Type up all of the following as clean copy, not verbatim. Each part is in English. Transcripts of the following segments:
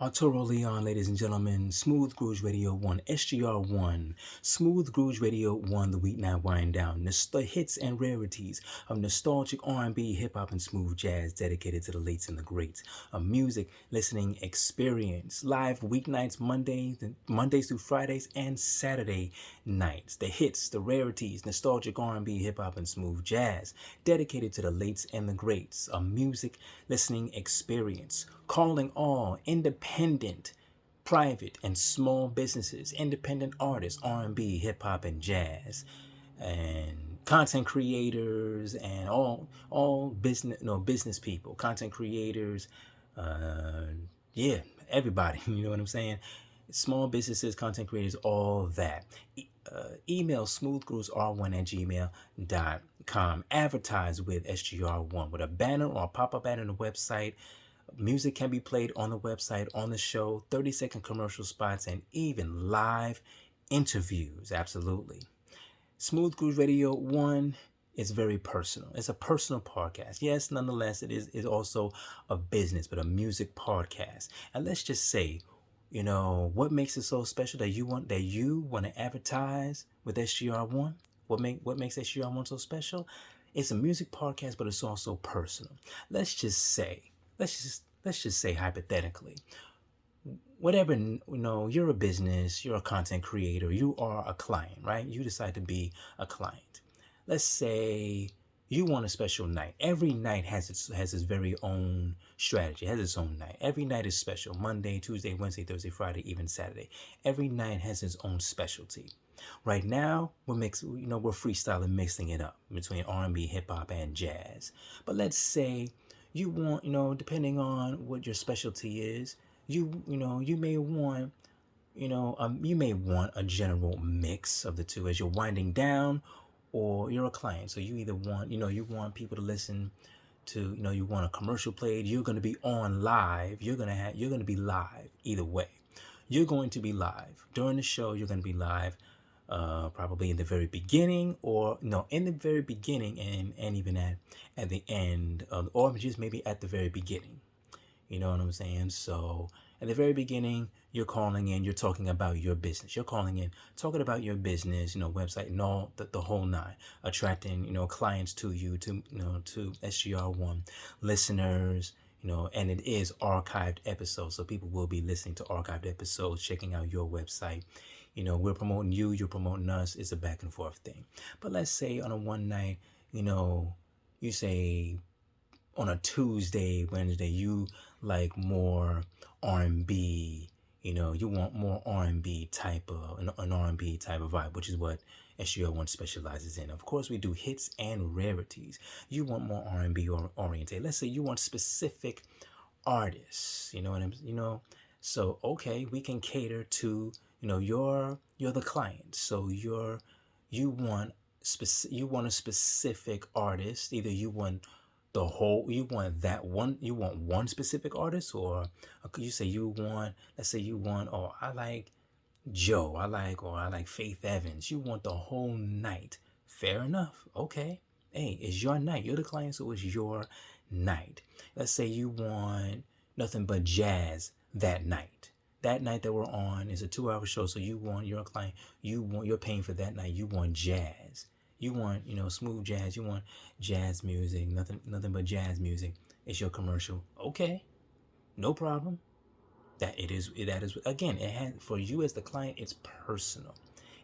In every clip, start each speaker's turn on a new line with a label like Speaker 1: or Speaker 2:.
Speaker 1: Arturo Leon, ladies and gentlemen, Smooth Grooves Radio 1, SGR1, Smooth Grooves Radio 1, the Weeknight Wind Down, the hits and rarities of nostalgic R&B, hip-hop, and smooth jazz dedicated to the lates and the greats, a music listening experience, live weeknights, Mondays through Fridays, and Saturday nights, the hits, the rarities, nostalgic R&B, hip-hop, and smooth jazz, dedicated to the lates and the greats, a music listening experience, calling all independent, private, and small businesses, independent artists, R&B, hip hop, and jazz, and content creators, and all business people, content creators, uh, yeah, everybody. You know what I'm saying? Small businesses, content creators, all that. Email smoothgroovesr1 at gmail.com. Advertise with SGR1 with a banner or a pop-up ad on the website. Music can be played on the website, on the show, 30-second commercial spots, and even live interviews. Absolutely. Smooth Grooves Radio 1 is very personal. It's a personal podcast. Yes, nonetheless, it is also a business, but a music podcast. And let's just say, what makes it so special that you want to advertise with SGR1? What makes SGR1 so special? It's a music podcast, but it's also personal. Let's just say hypothetically, whatever, you're a business, you're a content creator, you are a client, right? You decide to be a client. Let's say you want a special night. Every night has its very own strategy, has its own night. Every night is special. Monday, Tuesday, Wednesday, Thursday, Friday, even Saturday. Every night has its own specialty. Right now, we're freestyling, mixing it up between R&B, hip hop, and jazz. But let's say you want, depending on what your specialty is, you may want, you may want a general mix of the two as you're winding down, or you're a client. So you either want, you want people to listen to, you want a commercial played. You're going to be on live. You're going to be live either way. You're going to be live during the show. You're going to be live. Probably in the very beginning, or no, in the very beginning, and even at the end of, or just maybe at the very beginning. You know what I'm saying? So at the very beginning, you're calling in, you're talking about your business. You're calling in, talking about your business, website and all the whole nine, attracting, clients to you, to SGR1 listeners, and it is archived episodes. So people will be listening to archived episodes, checking out your website. We're promoting you, you're promoting us. It's a back and forth thing. But let's say on a one night, you say on a Tuesday, Wednesday, you like more R&B, you want more R&B type of, an R&B type of vibe, which is what SGO1 specializes in. Of course, we do hits and rarities. You want more R&B oriented. Let's say you want specific artists, so okay, we can cater to, you're the client. So you want you want a specific artist. Either you want you want one specific artist, or you say let's say you want, oh, I like Joe, or I like Faith Evans. You want the whole night. Fair enough. Okay. Hey, it's your night. You're the client, so it's your night. Let's say you want nothing but jazz that night. That night that we're on is a 2-hour show, so you're a client, you're paying for that night. You want jazz. You want, smooth jazz. You want jazz music, nothing but jazz music. It's your commercial. Okay, no problem. That is again, it has, for you as the client, it's personal.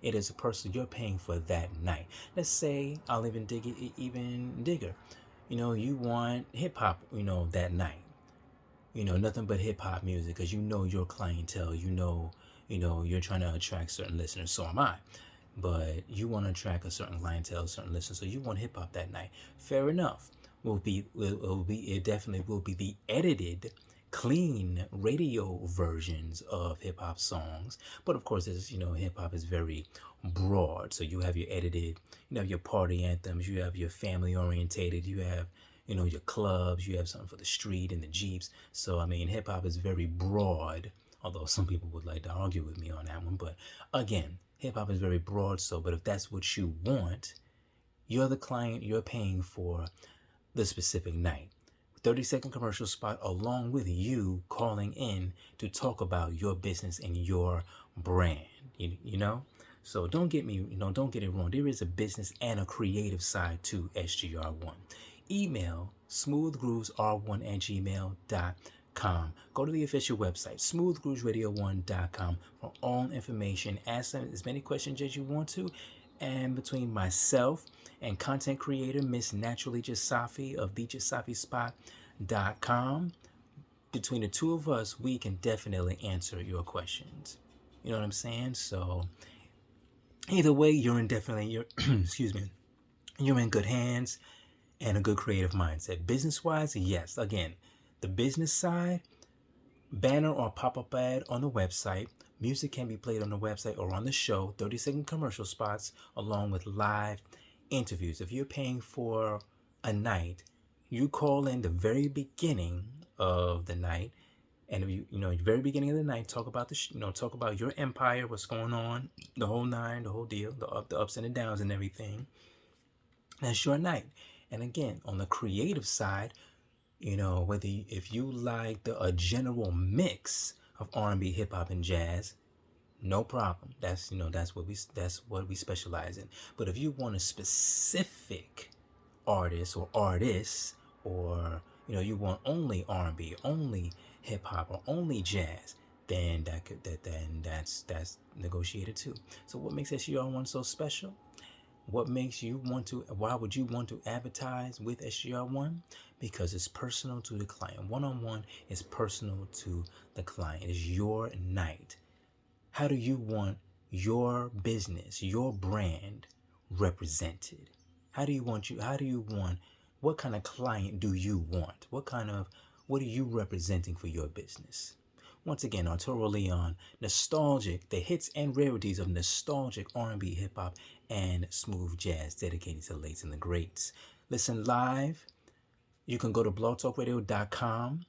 Speaker 1: It is a personal. You're paying for that night. Let's say I'll even dig it even digger. You want hip hop, that night. Nothing but hip hop music, because your clientele. You're trying to attract certain listeners. So am I. But you want to attract a certain clientele, certain listeners, so you want hip hop that night. Fair enough. It definitely will be the edited, clean radio versions of hip hop songs. But of course, hip hop is very broad. So you have your edited, your party anthems, you have your family orientated, you have, your clubs, you have something for the street and the Jeeps. So, hip hop is very broad, although some people would like to argue with me on that one. But again, hip hop is very broad. So, but if that's what you want, you're the client, you're paying for the specific night. 30-second commercial spot along with you calling in to talk about your business and your brand. You know? So don't get it wrong. There is a business and a creative side to SGR1. Email smoothgroovesr1@gmail.com. Go to the official website, smoothgroovesradio1.com, for all information. Ask them as many questions as you want to. And between myself and content creator Miss Naturally Jasafi of thejasafispot.com, between the two of us, we can definitely answer your questions. You know what I'm saying? So either way, you're excuse me, you're in good hands and a good creative mindset. Business wise, yes. Again, the business side, banner or pop-up ad on the website. Music can be played on the website or on the show, 30-second commercial spots, along with live interviews. If you're paying for a night, you call in the very beginning of the night, and very beginning of the night, talk about talk about your empire, what's going on, the whole nine, the whole deal, the ups and the downs and everything. That's your night. And again, on the creative side, if you like a general mix of R&B, hip hop, and jazz, no problem. That's what we specialize in. But if you want a specific artist or artists, or you want only R&B, only hip hop, or only jazz, then that's negotiated too. So what makes SGR1 so special? Why would you want to advertise with SGR1? Because it's personal to the client. One-on-one is personal to the client. It's your night. How do you want your business, your brand represented? What kind of client do you want? What are you representing for your business? Once again, Arturo Leon, nostalgic, the hits and rarities of nostalgic R&B, hip-hop, and smooth jazz dedicated to the late and the greats. Listen live. You can go to blogtalkradio.com.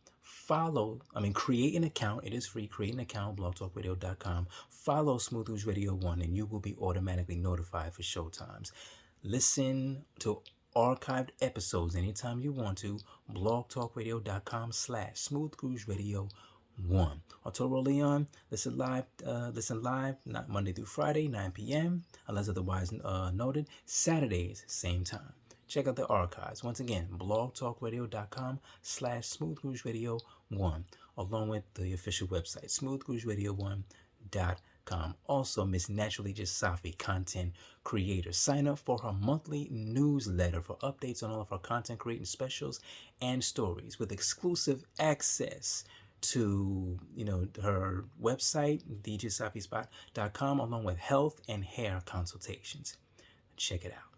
Speaker 1: Create an account. It is free. Create an account, blogtalkradio.com. Follow Smooth Grooves Radio 1, and you will be automatically notified for showtimes. Listen to archived episodes anytime you want to. blogtalkradio.com/smoothgroovesradio1. Arturo Leon, listen live, not Monday through Friday, 9 p.m., unless otherwise noted. Saturdays, same time. Check out the archives. Once again, blogtalkradio.com/smoothgroovesradio1, along with the official website, smoothgroovesradio1.com. Also, Miss Naturally Jasafi, content creator. Sign up for her monthly newsletter for updates on all of her content creating specials and stories, with exclusive access to her website, thejasafispot.com, along with health and hair consultations. Check it out.